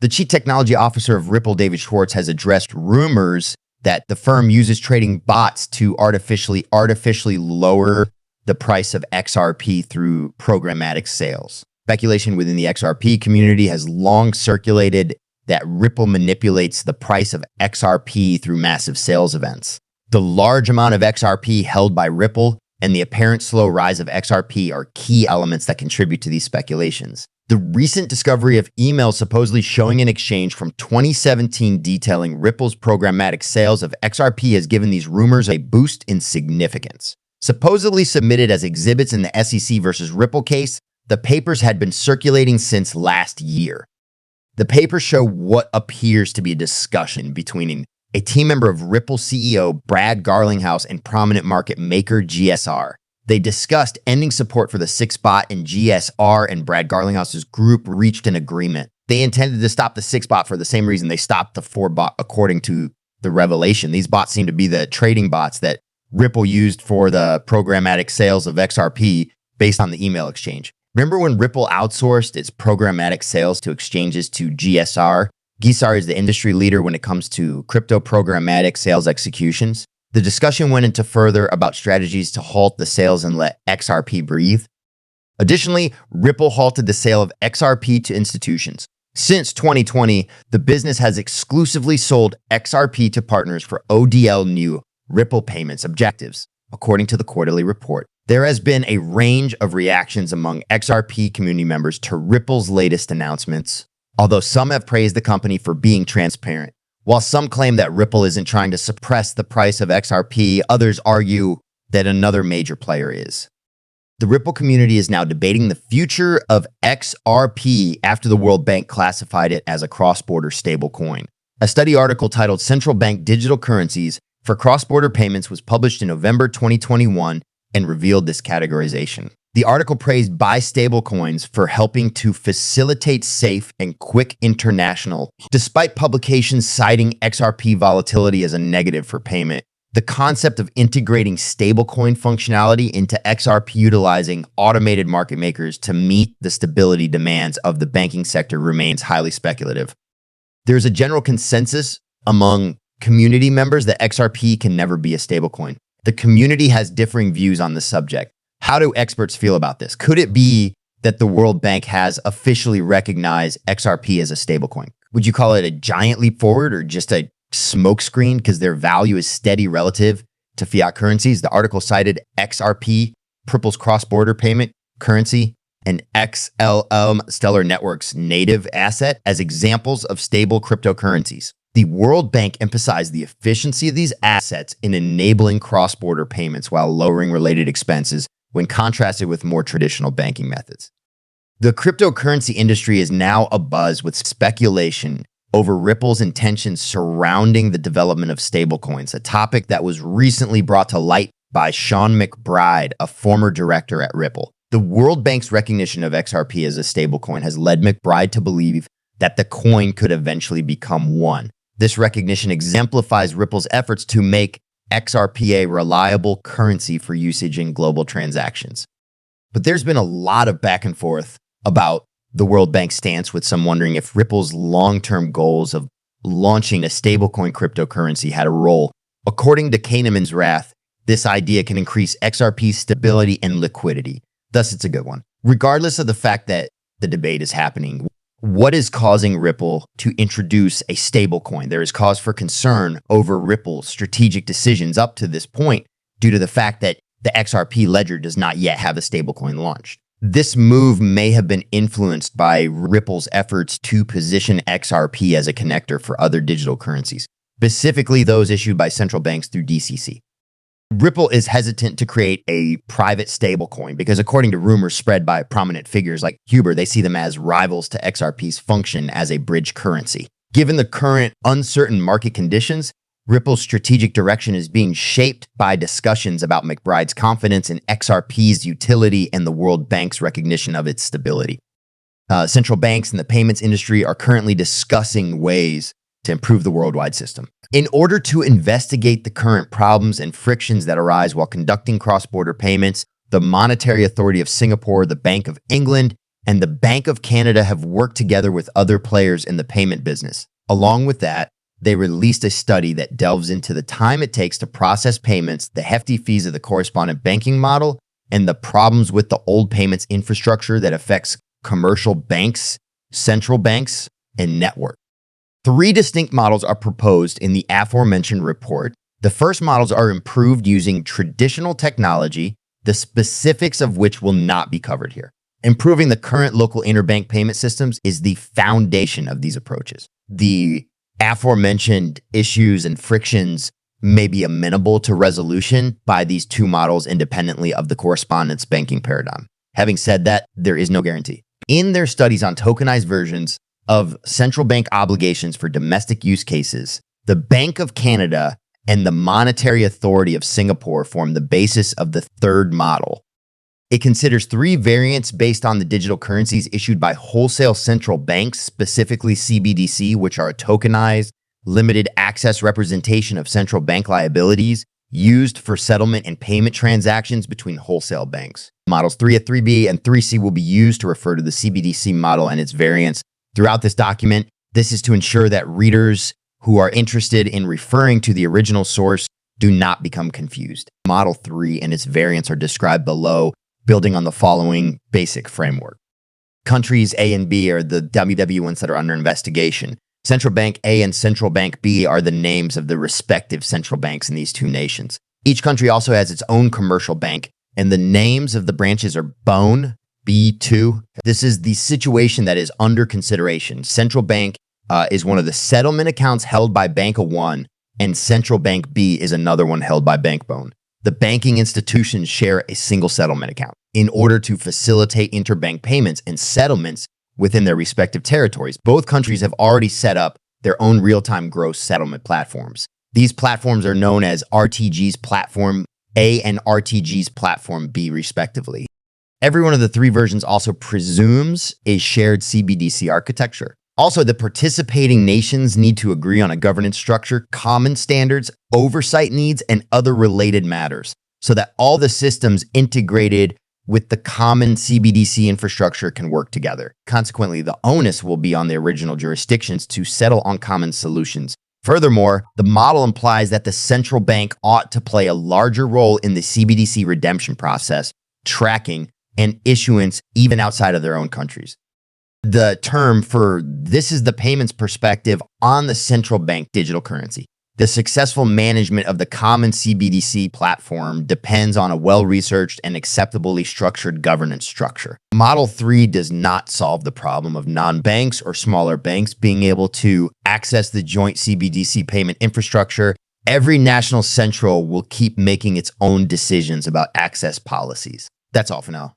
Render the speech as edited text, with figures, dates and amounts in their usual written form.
The chief technology officer of Ripple, David Schwartz, has addressed rumors that the firm uses trading bots to artificially lower the price of XRP through programmatic sales. Speculation within the XRP community has long circulated that Ripple manipulates the price of XRP through massive sales events. The large amount of XRP held by Ripple and the apparent slow rise of XRP are key elements that contribute to these speculations. The recent discovery of emails supposedly showing an exchange from 2017 detailing Ripple's programmatic sales of XRP has given these rumors a boost in significance. Supposedly submitted as exhibits in the SEC versus Ripple case, the papers had been circulating since last year. The papers show what appears to be a discussion between a team member of Ripple CEO Brad Garlinghouse and prominent market maker GSR. They discussed ending support for the 6-bot, and GSR and Brad Garlinghouse's group reached an agreement. They intended to stop the 6-bot for the same reason they stopped the 4-bot, according to the Revealation. These bots seem to be the trading bots that Ripple used for the programmatic sales of XRP based on the email exchange. Remember when Ripple outsourced its programmatic sales to exchanges to GSR? GSR is the industry leader when it comes to crypto programmatic sales executions. The discussion went into further about strategies to halt the sales and let XRP breathe. Additionally, Ripple halted the sale of XRP to institutions. Since 2020, the business has exclusively sold XRP to partners for ODL new Ripple payments objectives, according to the quarterly report. There has been a range of reactions among XRP community members to Ripple's latest announcements, although some have praised the company for being transparent. While some claim that Ripple isn't trying to suppress the price of XRP, others argue that another major player is. The Ripple community is now debating the future of XRP after the World Bank classified it as a cross-border stablecoin. A study article titled Central Bank Digital Currencies for Cross-Border Payments was published in November 2021 and revealed this categorization. The article praised buy stablecoins for helping to facilitate safe and quick international. Despite publications citing XRP volatility as a negative for payment, the concept of integrating stablecoin functionality into XRP utilizing automated market makers to meet the stability demands of the banking sector remains highly speculative. There's a general consensus among community members that XRP can never be a stablecoin. The community has differing views on the subject. How do experts feel about this? Could it be that the World Bank has officially recognized XRP as a stablecoin? Would you call it a giant leap forward or just a smokescreen because their value is steady relative to fiat currencies? The article cited XRP, Ripple's cross-border payment currency, and XLM Stellar Networks native asset as examples of stable cryptocurrencies. The World Bank emphasized the efficiency of these assets in enabling cross-border payments while lowering related expenses when contrasted with more traditional banking methods. The cryptocurrency industry is now abuzz with speculation over Ripple's intentions surrounding the development of stablecoins, a topic that was recently brought to light by Sean McBride, a former director at Ripple. The World Bank's recognition of XRP as a stablecoin has led McBride to believe that the coin could eventually become one. This recognition exemplifies Ripple's efforts to make XRP a reliable currency for usage in global transactions. But there's been a lot of back and forth about the World Bank's stance, with some wondering if Ripple's long-term goals of launching a stablecoin cryptocurrency had a role. According to Kahneman's Wrath, this idea can increase XRP's stability and liquidity. Thus, it's a good one. Regardless of the fact that the debate is happening, what is causing Ripple to introduce a stablecoin? There is cause for concern over Ripple's strategic decisions up to this point due to the fact that the XRP ledger does not yet have a stablecoin launched. This move may have been influenced by Ripple's efforts to position XRP as a connector for other digital currencies, specifically those issued by central banks through DCC. Ripple is hesitant to create a private stablecoin because, according to rumors spread by prominent figures like Huber, they see them as rivals to XRP's function as a bridge currency. Given the current uncertain market conditions, Ripple's strategic direction is being shaped by discussions about McBride's confidence in XRP's utility and the World Bank's recognition of its stability. Central banks and the payments industry are currently discussing ways to improve the worldwide system. In order to investigate the current problems and frictions that arise while conducting cross-border payments, the Monetary Authority of Singapore, the Bank of England, and the Bank of Canada have worked together with other players in the payment business. Along with that, they released a study that delves into the time it takes to process payments, the hefty fees of the correspondent banking model, and the problems with the old payments infrastructure that affects commercial banks, central banks, and network. 3 distinct models are proposed in the aforementioned report. The first models are improved using traditional technology, the specifics of which will not be covered here. Improving the current local interbank payment systems is the foundation of these approaches. The aforementioned issues and frictions may be amenable to resolution by these 2 models independently of the correspondence banking paradigm. Having said that, there is no guarantee. In their studies on tokenized versions of central bank obligations for domestic use cases, the Bank of Canada and the Monetary Authority of Singapore form the basis of the third model. It considers 3 variants based on the digital currencies issued by wholesale central banks, specifically CBDC, which are a tokenized, limited access representation of central bank liabilities used for settlement and payment transactions between wholesale banks. Models 3A3B and 3C will be used to refer to the CBDC model and its variants throughout this document. This is to ensure that readers who are interested in referring to the original source do not become confused. Model 3 and its variants are described below, building on the following basic framework. Countries A and B are the WW ones that are under investigation. Central Bank A and Central Bank B are the names of the respective central banks in these 2 nations. Each country also has its own commercial bank, and the names of the branches are BONE, B2. This is the situation that is under consideration. Central Bank is one of the settlement accounts held by Bank of One, and Central Bank B is another one held by BankBone. The banking institutions share a single settlement account in order to facilitate interbank payments and settlements within their respective territories. Both countries have already set up their own real-time gross settlement platforms. These platforms are known as RTG's Platform A and RTG's Platform B, respectively. Every one of the 3 versions also presumes a shared CBDC architecture. Also, the participating nations need to agree on a governance structure, common standards, oversight needs, and other related matters, so that all the systems integrated with the common CBDC infrastructure can work together. Consequently, the onus will be on the original jurisdictions to settle on common solutions. Furthermore, the model implies that the central bank ought to play a larger role in the CBDC redemption process, tracking, and issuance even outside of their own countries. The term for this is the payments perspective on the central bank digital currency. The successful management of the common CBDC platform depends on a well-researched and acceptably structured governance structure. Model 3 does not solve the problem of non-banks or smaller banks being able to access the joint CBDC payment infrastructure. Every national central will keep making its own decisions about access policies. That's all for now.